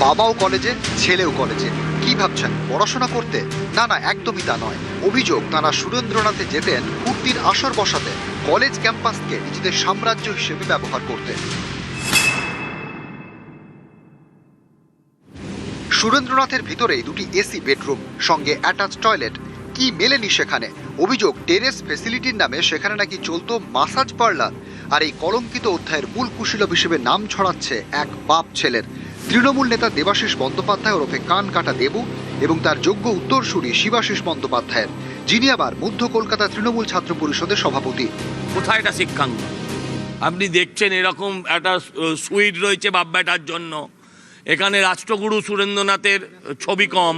বাবাও কলেজে, ছেলেও কলেজে। কি ভাবছেন, পড়াশোনা করতে? না না, একদমই তা নয়। অভিযোগ, তারা সুরেন্দ্রনাথে যেতেন ফুর্তির আসর বসাতে, কলেজ ক্যাম্পাসকে নিজেদের সাম্রাজ্য হিসেবে ব্যবহার করতে। সুরেন্দ্রনাথের ভিতরেই দুটি এসি বেডরুম, সঙ্গে অ্যাটাচ টয়লেট। কি মেলেনি সেখানে? অভিযোগ, টেরেস ফেসিলিটির নামে সেখানে নাকি চলতো মাসাজ পার্লার। আর এই কলঙ্কিত অধ্যায়ের মূল কুশীলব হিসেবে নাম ছড়াচ্ছে এক বাপ ছেলের, তৃণমূল নেতা দেবাশিস বন্দ্যোপাধ্যায় ওরফে কান কাটা দেবু, এবং তার যোগ্য উত্তরসূরি শিবাশিস বন্দ্যোপাধ্যায়ের, যিনি আবার মধ্য কলকাতা তৃণমূল ছাত্র পরিষদের সভাপতি। কোথায় এটা শিক্ষাঙ্গ? আপনি দেখছেন এরকম একটা সুইট রয়েছে বাপ বেটার জন্য। এখানে রাষ্ট্রগুরু সুরেন্দ্রনাথের ছবি কম,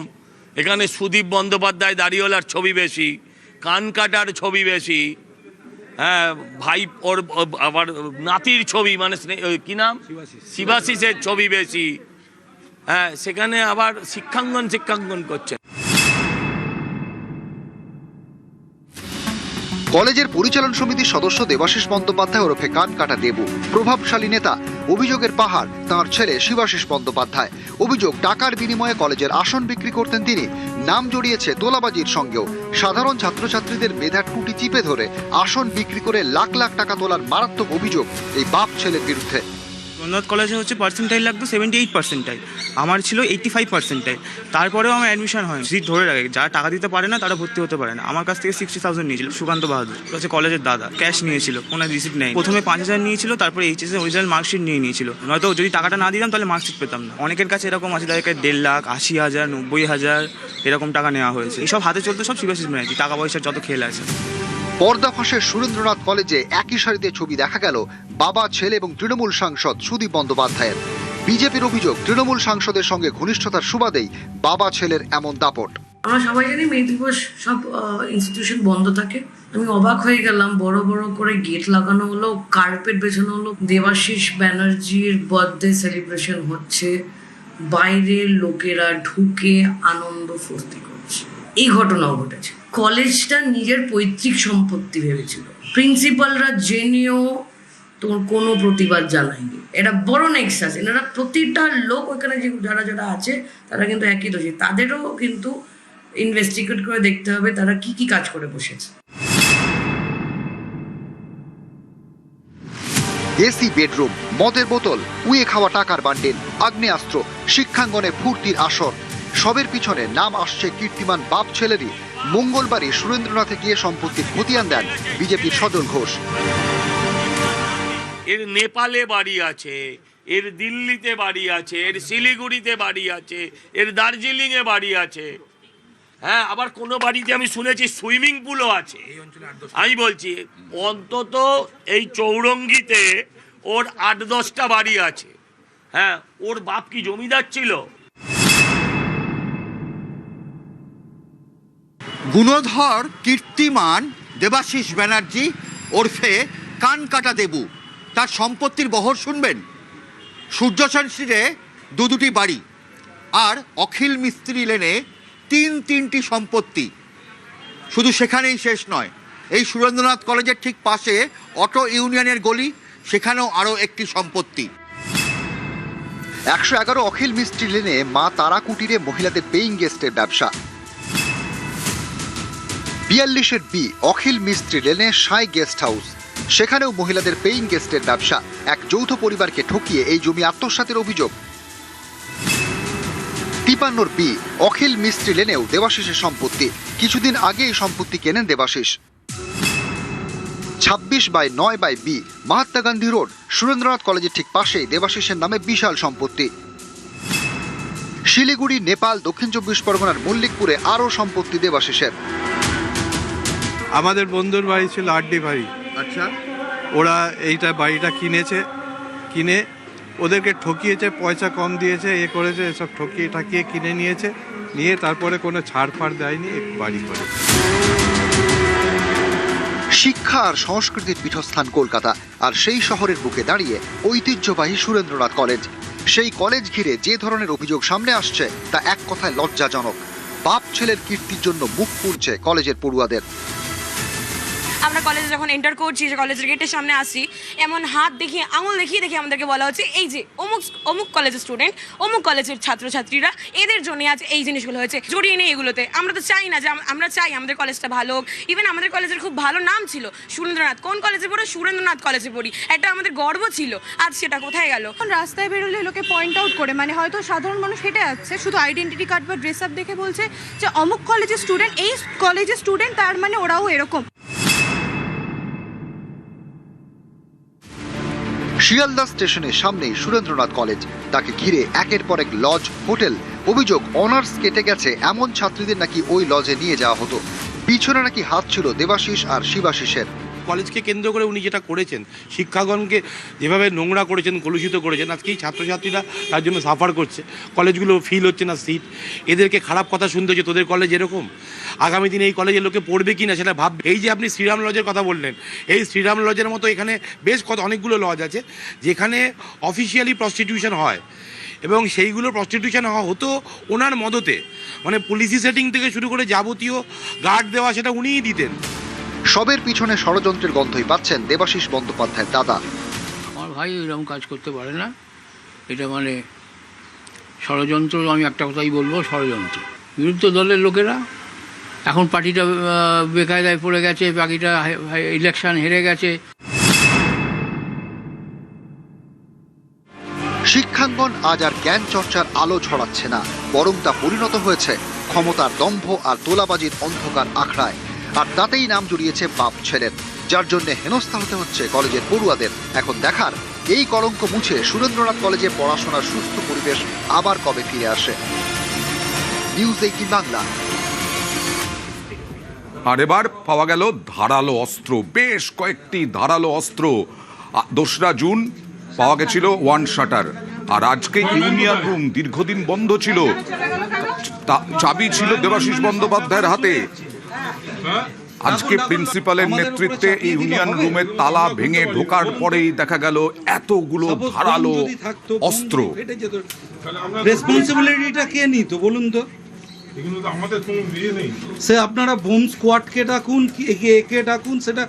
এখানে সুদীপ বন্দ্যোপাধ্যায় দাড়িওয়ালার ছবি বেশি, কান কাটার ছবি বেশি, হ্যাঁ ভাই ওর আবার নাতির ছবি, মানে কি নাম, শিবাশিসের ছবি বেশি। হ্যাঁ, সেখানে আবার শিক্ষাঙ্গন করছে। কলেজের পরিচালন সমিতির সদস্য দেবাশিস বন্দ্যোপাধ্যায় ওরফে কান কাটা দেবু, প্রভাবশালী নেতা। অভিযোগের পাহাড় তাঁর ছেলে শিবাশিস বন্দ্যোপাধ্যায়। অভিযোগ, টাকার বিনিময়ে কলেজের আসন বিক্রি করতেন তিনি। নাম জড়িয়েছে তোলাবাজির সঙ্গেও। সাধারণ ছাত্রছাত্রীদের মেধার টুটি চিপে ধরে আসন বিক্রি করে লাখ লাখ টাকা তোলার মারাত্মক অভিযোগ এই বাপ ছেলের বিরুদ্ধে। সুরেন্দ্রনাথ কলেজে হচ্ছে পার্সেন্টাইল লাগতো 78%, আমার ছিল 85%। তারপরেও আমার অ্যাডমিশন হয়। সিট ধরে রাখে, যারা টাকা দিতে পারে না তারা ভর্তি হতে পারে না। আমার কাছ থেকে 60,000 নিয়েছিল সুকান্ত বাহাদুর, হচ্ছে কলেজের দাদা। ক্যাশ নিয়েছিল, কোনো রিসিপ্ট নেই। প্রথমে 5,000 নিয়েছিল, তারপরে এইচএস এর অরিজিনাল মার্কশিট নিয়েছিল। নয়তো যদি টাকাটা না দিতাম তাহলে মার্কশিট পেতাম না। অনেকের কাছে এরকম আছে, তাদেরকে 1.5 লাখ, 80,000, 90,000 এরকম টাকা নেওয়া হয়েছে। এইসব হাতে চলতে সব শিবাশিস ব্যানার্জি, টাকা পয়সার যত খেল আছে। পর্দা ফাঁসের সুরেন্দ্রনাথ কলেজে একই সারিতে ছবি দেখা গেল বাবা, ছেলে এবং তৃণমূল সাংসদ সুদীপ বন্দ্যোপাধ্যায়ের। বিজেপির অভিযোগ, তৃণমূল সাংসদের সঙ্গে ঘনিষ্ঠতার সুবাদেই বাবা ছেলের এমন দাপট। আমরা সবাই জানি মে দিবস সব ইনস্টিটিউশন বন্ধ থাকে। আমি অবাক হয়ে গেলাম, বড় বড় করে গেট লাগানো হলো, কার্পেট বেছানো হলো, দেবাশিস ব্যানার্জির বার্থডে সেলিব্রেশন হচ্ছে, বাইরের লোকেরা ঢুকে আনন্দ ফুর্তি করছে। এই ঘটনাও ঘটেছে। কলেজটা নিজের পৈতৃক সম্পত্তি ভেবেছিল। প্রিন্সিপালরা জেনেও তোর কোনো প্রতিবাদ জানায়নি। এটা বড় নেক্সাস। এনারা প্রতিটা লোক ওইখানে যে যারা যারা আছে তারা কিন্তু একই দোষী। তাদেরও কিন্তু ইনভেস্টিগেট করে দেখতে হবে তারা কি কি কাজ করে বসেছে। এসি বেডরুম, মদের বোতল, উয়ে খাওয়া টাকার বান্ডেল, আগ্নেয়াস্ত্র, শিক্ষাঙ্গনে ফুর্তির আসর, সবের পিছনে নাম আসছে কীর্তিমান বাপ ছেলেরই। মঙ্গলবারই সুরেন্দ্রনাথে গিয়ে সম্পত্তির খতিয়ান দেন বিজেপির সজল ঘোষ। এর নেপালে বাড়ি আছে, এর দিল্লিতে বাড়ি আছে, এর শিলিগুড়িতে বাড়ি আছে, এর দার্জিলিংয়ে বাড়ি আছে। হ্যাঁ, আবার কোনো বাড়িতে আমি শুনেছি সুইমিং পুলও আছে। আমি বলছি অন্তত এই চৌরঙ্গিতে ওর 8-10টা বাড়ি আছে। হ্যাঁ, ওর বাপ কি জমিদার ছিল? গুণধর কীর্তিমান দেবাশিস ব্যানার্জি ওরফে কান কাটা দেবু, তার সম্পত্তির বহর শুনবেন। সূর্যসেন স্ট্রিটে দুটি বাড়ি, আর অখিল মিস্ত্রি লেনে 3টি সম্পত্তি। শুধু সেখানেই শেষ নয়, এই সুরেন্দ্রনাথ কলেজের ঠিক পাশে অটো ইউনিয়নের গলি, সেখানেও আরও একটি সম্পত্তি। 111 অখিল মিস্ত্রি লেনে মা তারা কুটিরে মহিলাদের পেইং গেস্টের ব্যবসা। 42 বি অখিল মিস্ত্রি লেনে সাই গেস্ট হাউস, সেখানেও মহিলাদের পেইং গেস্টের ব্যবসা। এক যৌথ পরিবারকে ঠকিয়ে এই জমি আত্মসাতের অভিযোগ। 53 বি অখিল মিস্ত্রি লেনেও দেবাশিসের সম্পত্তি। কিছুদিন আগে এই সম্পত্তি কেনেন দেবাশিস। 26/9 বি মহাত্মা গান্ধী রোড, সুরেন্দ্রনাথ কলেজের ঠিক পাশেই দেবাশিসের নামে বিশাল সম্পত্তি। শিলিগুড়ি, নেপাল, দক্ষিণ 24 পরগনার মল্লিকপুরে আরও সম্পত্তি দেবাশিসের। আমাদের বন্ধুর বাড়ি ছিল আড্ডি বাড়ি। আচ্ছা, ওরা এইটা বাড়িটা কিনে ওদেরকে ঠকিয়েছে, পয়সা কম দিয়েছে, করেছে, এসব ঠকিয়ে কিনে নিয়ে তারপরে কোনো ছাড় ফাড় দেয়নি, বাড়ি করে। শিক্ষা আর সংস্কৃতির পীঠস্থান কলকাতা, আর সেই শহরের বুকে দাঁড়িয়ে ঐতিহ্যবাহী সুরেন্দ্রনাথ কলেজ। সেই কলেজ ঘিরে যে ধরনের অভিযোগ সামনে আসছে তা এক কথায় লজ্জাজনক। বাপ ছেলের কীর্তির জন্য মুখ পুড়ছে কলেজের পড়ুয়াদের। আমরা আমরা কলেজে যখন এন্টার করছি, যে কলেজের গেটের সামনে আসি, এমন হাত দেখিয়ে আঙুল দেখিয়ে আমাদেরকে বলা হচ্ছে এই যে অমুক কলেজের স্টুডেন্ট, অমুক কলেজের ছাত্রছাত্রীরা, এদের জন্য আজ এই জিনিসগুলো হয়েছে, জড়িয়ে নেই এগুলোতে। আমরা তো চাই না যে আমরা চাই আমাদের কলেজটা ভালো হোক। ইভেন আমাদের কলেজের খুব ভালো নাম ছিল, সুরেন্দ্রনাথ। কোন কলেজে পড়ি? সুরেন্দ্রনাথ কলেজে পড়ি, একটা আমাদের গর্ব ছিল। আজ সেটা কোথায় গেল? এখন রাস্তায় বেরোলে লোকে পয়েন্ট আউট করে, মানে হয়তো সাধারণ মানুষ হেঁটে যাচ্ছে, শুধু আইডেন্টিটি কার্ড বা ড্রেস আপ দেখে বলছে যে অমুক কলেজের স্টুডেন্ট, এই কলেজের স্টুডেন্ট, তার মানে ওরাও এরকম। শিয়ালদা স্টেশনের সামনেই সুরেন্দ্রনাথ কলেজ, তাকে ঘিরে একের পর এক লজ, হোটেল। অভিযোগ অনার্স কেটে গেছে এমন ছাত্রীদের নাকি ওই লজে নিয়ে যাওয়া হতো। পিছনে নাকি হাত ছিল দেবাশিস আর শিবাশিসের। কলেজকে কেন্দ্র করে উনি যেটা করেছেন, শিক্ষাগণকে যেভাবে নোংরা করেছেন, কলুষিত করেছেন, আজকে এই ছাত্রছাত্রীরা তার জন্য সাফার করছে। কলেজগুলো ফিল হচ্ছে না সিট, এদেরকে খারাপ কথা শুনতে হচ্ছে, তোদের কলেজ এরকম, আগামী দিনে এই কলেজের লোকে পড়বে কি না সেটা ভাববে। এই যে আপনি শ্রীরাম লজের কথা বললেন, এই শ্রীরাম লজের মতো এখানে বেশ অনেকগুলো লজ আছে যেখানে অফিসিয়ালি প্রস্টিটিউশন হয়, এবং সেইগুলো প্রস্টিটিউশন হতো ওনার মদতে, মানে পুলিশি সেটিং থেকে শুরু করে যাবতীয় গার্ড দেওয়া সেটা উনিই দিতেন। সবের পিছনে ষড়যন্ত্রের গন্ধই পাচ্ছেন দেবাশিস বন্দ্যোপাধ্যায়ের দাদা। আমার ভাই এরকম কাজ করতে পারে না, এটা মানে ষড়যন্ত্র। আমি একটা কথাই বলবো, ষড়যন্ত্র। বিরুদ্ধ দলের লোকেরা এখন পার্টিটা বেকায়দায় পড়ে গেছে, পার্টিটা ইলেকশন হেরে গেছে। শিক্ষাঙ্গন আজ আর জ্ঞান চর্চার আলো ছড়াচ্ছে না, বরং তা পরিণত হয়েছে ক্ষমতার দম্ভ আর তোলাবাজির অন্ধকার আখড়ায়। আর তাতেই নাম জড়িয়েছে বাপ ছেলের, যার জন্য হেনস্থা হতে হচ্ছে কলেজের পড়ুয়াদের। এখন দেখার এই কলঙ্ক মুছে সুরেন্দ্রনাথ কলেজে পড়াশোনার সুস্থ পরিবেশ আবার কবে ফিরে আসে। নিউজ 18 বাংলা। আর এবার পাওয়া গেল ধারালো অস্ত্র, বেশ কয়েকটি ধারালো অস্ত্র। 2রা জুন পাওয়া গেছিল ওয়ান শাটার, আর আজকে ইউনিয়ন রুম দীর্ঘদিন বন্ধ ছিল, চাবি ছিল দেবাশিস বন্দ্যোপাধ্যায়ের হাতে। আজকে প্রিন্সিপালের নেতৃত্বে এই ইউনিয়ন রুমের তালা ভেঙে ঢোকার পরেই দেখা গেল এতগুলো ধারালো অস্ত্র। রেসপন্সিবিলিটিটা কে নিত বলুন তো? এগুলো তো আমাদের কোনো ইয়ে নেই। সে আপনারা বোম স্কোয়াডকে ডাকুন, কে ডাকুন, সেটা